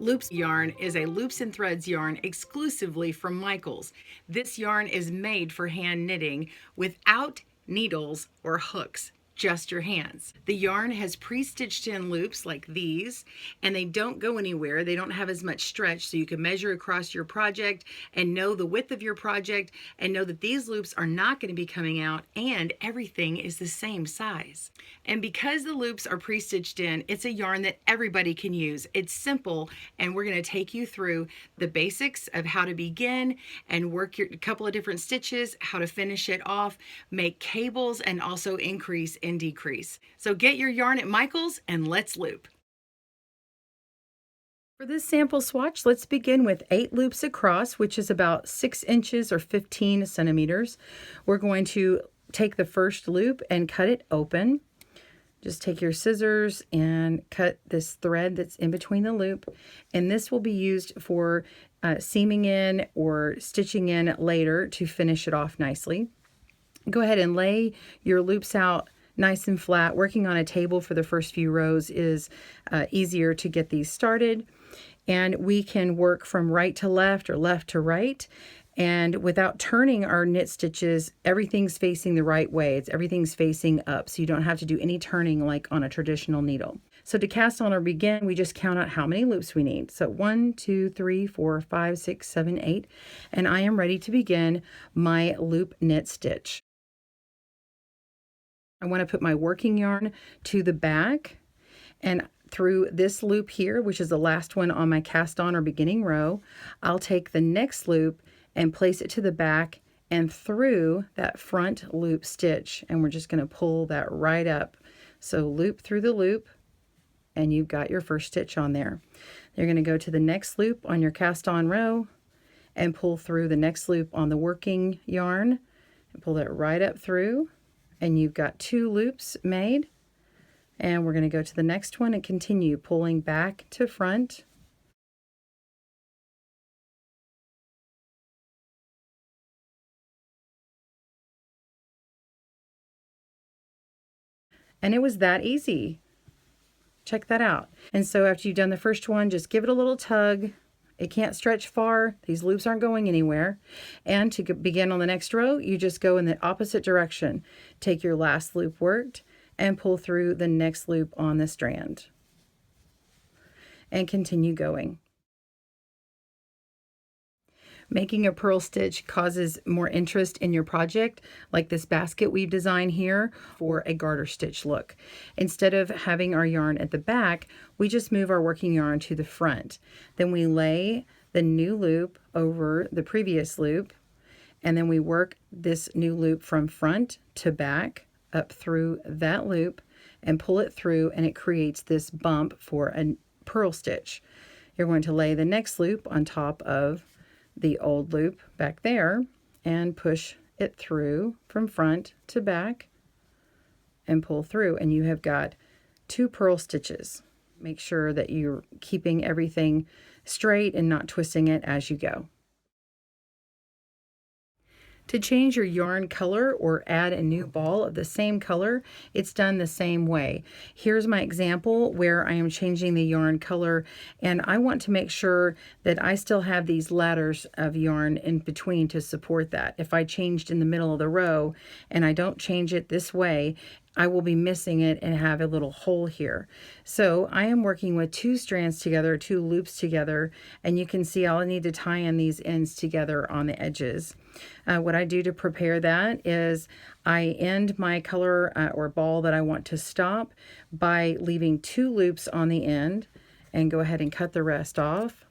Loops yarn is a loops and threads yarn exclusively from Michaels. This yarn is made for hand knitting without needles or hooks, just your hands. The yarn has pre-stitched in loops like these, and they don't go anywhere. They don't have as much stretch, so you can measure across your project and know the width of your project and know that these loops are not going to be coming out, and everything is the same size. And because the loops are pre-stitched in, it's a yarn that everybody can use. It's simple, and we're going to take you through the basics of how to begin and work your couple of different stitches, how to finish it off, make cables, and also increase and decrease. So get your yarn at Michaels and let's loop. For this sample swatch, let's begin with 8 loops across, which is about 6 inches or 15 centimeters. We're going to take the first loop and cut it open. Just take your scissors and cut this thread that's in between the loop, and this will be used for seaming in or stitching in later to finish it off nicely. Go ahead and lay your loops out nice and flat. Working on a table for the first few rows is easier to get these started, and we can work from right to left or left to right. And without turning our knit stitches, everything's facing the right way. Everything's facing up, so you don't have to do any turning like on a traditional needle. So to cast on or begin, we just count out how many loops we need. So 1, 2, 3, 4, 5, 6, 7, 8. And I am ready to begin my loop knit stitch. I want to put my working yarn to the back, and through this loop here, which is the last one on my cast on or beginning row, I'll take the next loop and place it to the back and through that front loop stitch, and we're just going to pull that right up. So loop through the loop, and you've got your first stitch on there. You're going to go to the next loop on your cast on row and pull through the next loop on the working yarn and pull that right up through, and you've got 2 loops made. And we're going to go to the next one and continue pulling back to front. And it was that easy. Check that out. And so after you've done the first one, just give it a little tug. It can't stretch far. These loops aren't going anywhere. And to begin on the next row, you just go in the opposite direction. Take your last loop worked and pull through the next loop on the strand. And continue going. Making a purl stitch causes more interest in your project, like this basket we've designed here for a garter stitch look. Instead of having our yarn at the back, we just move our working yarn to the front. Then we lay the new loop over the previous loop, and then we work this new loop from front to back up through that loop and pull it through, and it creates this bump for a purl stitch. You're going to lay the next loop on top of the old loop back there and push it through from front to back and pull through, and you have got 2 purl stitches. Make sure that you're keeping everything straight and not twisting it as you go. To change your yarn color or add a new ball of the same color, it's done the same way. Here's my example where I am changing the yarn color, and I want to make sure that I still have these ladders of yarn in between to support that. If I changed in the middle of the row and I don't change it this way, I will be missing it and have a little hole here. So I am working with 2 strands together, 2 loops together, and you can see I'll need to tie in these ends together on the edges. What I do to prepare that is I end my color or ball that I want to stop by leaving 2 loops on the end, and go ahead and cut the rest off.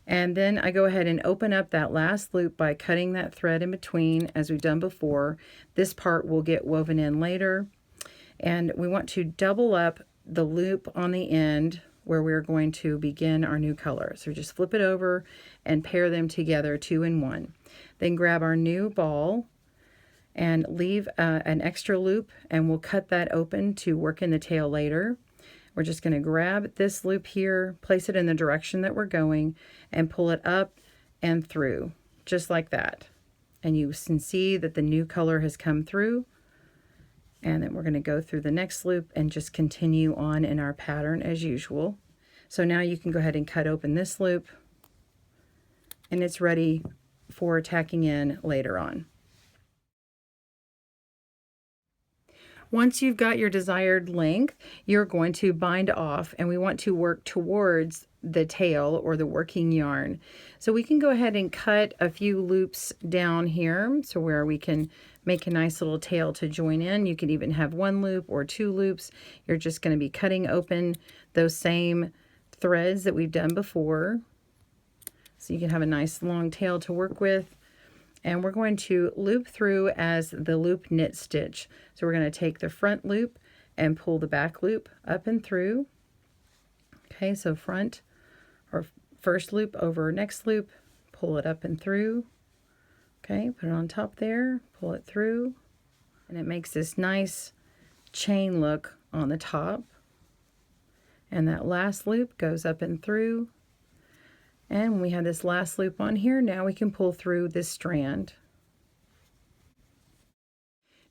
And then I go ahead and open up that last loop by cutting that thread in between as we've done before. This part will get woven in later. And we want to double up the loop on the end where we're going to begin our new color. So just flip it over and pair them together 2 in 1. Then grab our new ball and leave an extra loop, and we'll cut that open to work in the tail later. We're just going to grab this loop here, place it in the direction that we're going, and pull it up and through, just like that. And you can see that the new color has come through. And then we're going to go through the next loop and just continue on in our pattern as usual. So now you can go ahead and cut open this loop, and it's ready for tacking in later on. Once you've got your desired length, you're going to bind off, and we want to work towards the tail or the working yarn. So we can go ahead and cut a few loops down here, so where we can make a nice little tail to join in. You can even have 1 loop or 2 loops. You're just going to be cutting open those same threads that we've done before, so you can have a nice long tail to work with. And we're going to loop through as the loop knit stitch. So we're going to take the front loop and pull the back loop up and through. Okay, so front or first loop over next loop, pull it up and through. Okay, put it on top there, pull it through, and it makes this nice chain look on the top. And that last loop goes up and through. And when we have this last loop on here, now we can pull through this strand.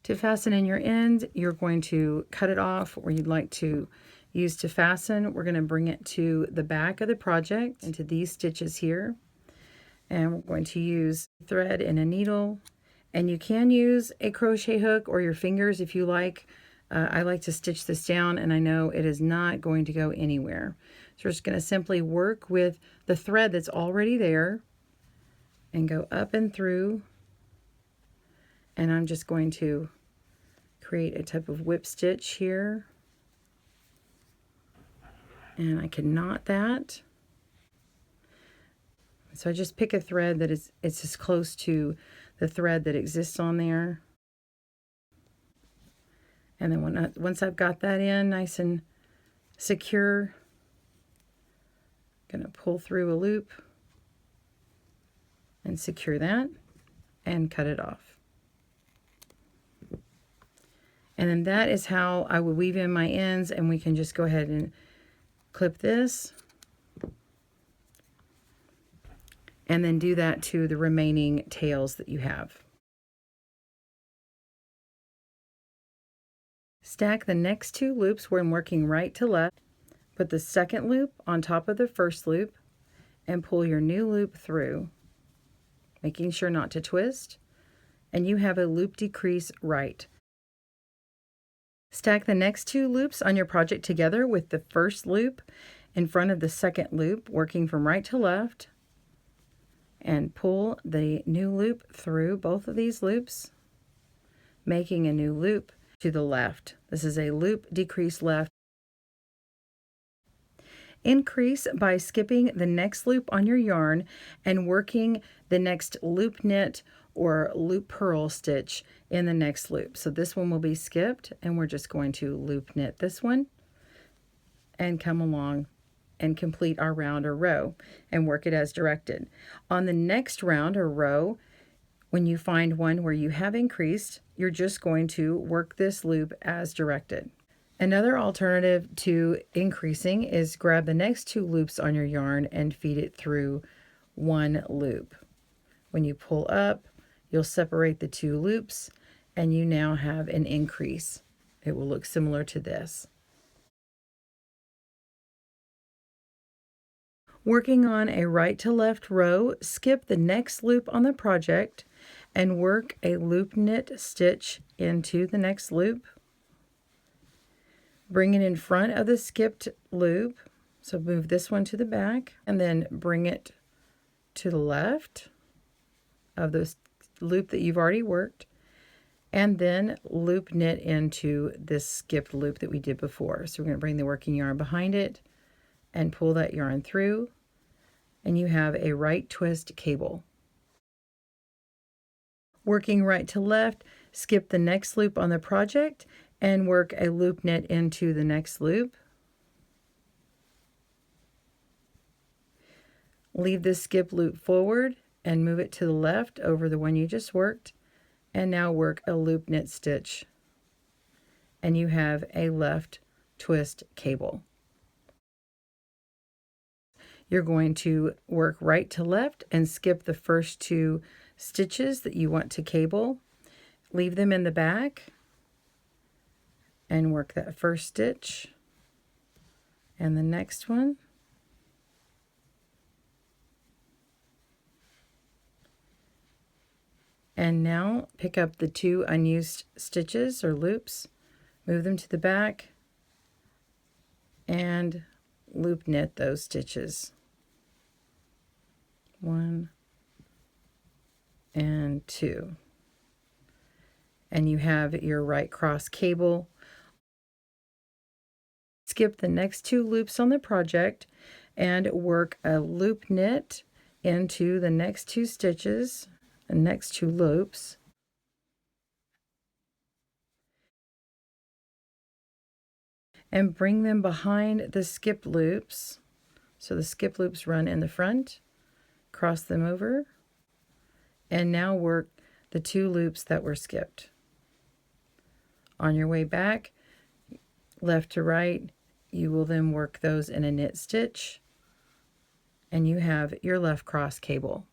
To fasten in your end, you're going to cut it off where you'd like to use to fasten. We're going to bring it to the back of the project into these stitches here. And we're going to use thread and a needle. And you can use a crochet hook or your fingers if you like. I like to stitch this down, and I know it is not going to go anywhere. So we're just going to simply work with the thread that's already there and go up and through. And I'm just going to create a type of whip stitch here. And I can knot that. So I just pick a thread that it's as close to the thread that exists on there. And then once I've got that in nice and secure, I'm going to pull through a loop and secure that and cut it off. And then that is how I would weave in my ends, and we can just go ahead and clip this and then do that to the remaining tails that you have. Stack the next 2 loops when working right to left. Put the second loop on top of the first loop and pull your new loop through, making sure not to twist, and you have a loop decrease right. Stack the next 2 loops on your project together with the first loop in front of the second loop, working from right to left, and pull the new loop through both of these loops, making a new loop to the left. This is a loop decrease left. Increase by skipping the next loop on your yarn and working the next loop knit or loop purl stitch in the next loop. So this one will be skipped, and we're just going to loop knit this one and come along and complete our round or row and work it as directed. On the next round or row, when you find one where you have increased, you're just going to work this loop as directed. Another alternative to increasing is grab the next 2 loops on your yarn and feed it through 1 loop. When you pull up, you'll separate the 2 loops, and you now have an increase. It will look similar to this. Working on a right to left row, skip the next loop on the project and work a loop knit stitch into the next loop. Bring it in front of the skipped loop, so move this one to the back, and then bring it to the left of the loop that you've already worked, and then loop knit into this skipped loop that we did before. So we're going to bring the working yarn behind it and pull that yarn through, and you have a right twist cable. Working right to left, skip the next loop on the project and work a loop knit into the next loop. Leave the skip loop forward and move it to the left over the one you just worked, and now work a loop knit stitch, and you have a left twist cable. You're going to work right to left and skip the first 2 stitches that you want to cable. Leave them in the back and work that first stitch and the next one And now pick up the 2 unused stitches or loops, move them to the back, and loop knit those stitches. 1 and 2. And you have your right cross cable. Skip the next 2 loops on the project and work a loop knit into the next 2 stitches, the next 2 loops. And bring them behind the skip loops. So the skip loops run in the front, cross them over, and now work the 2 loops that were skipped. On your way back, left to right, you will then work those in a knit stitch, and you have your left cross cable.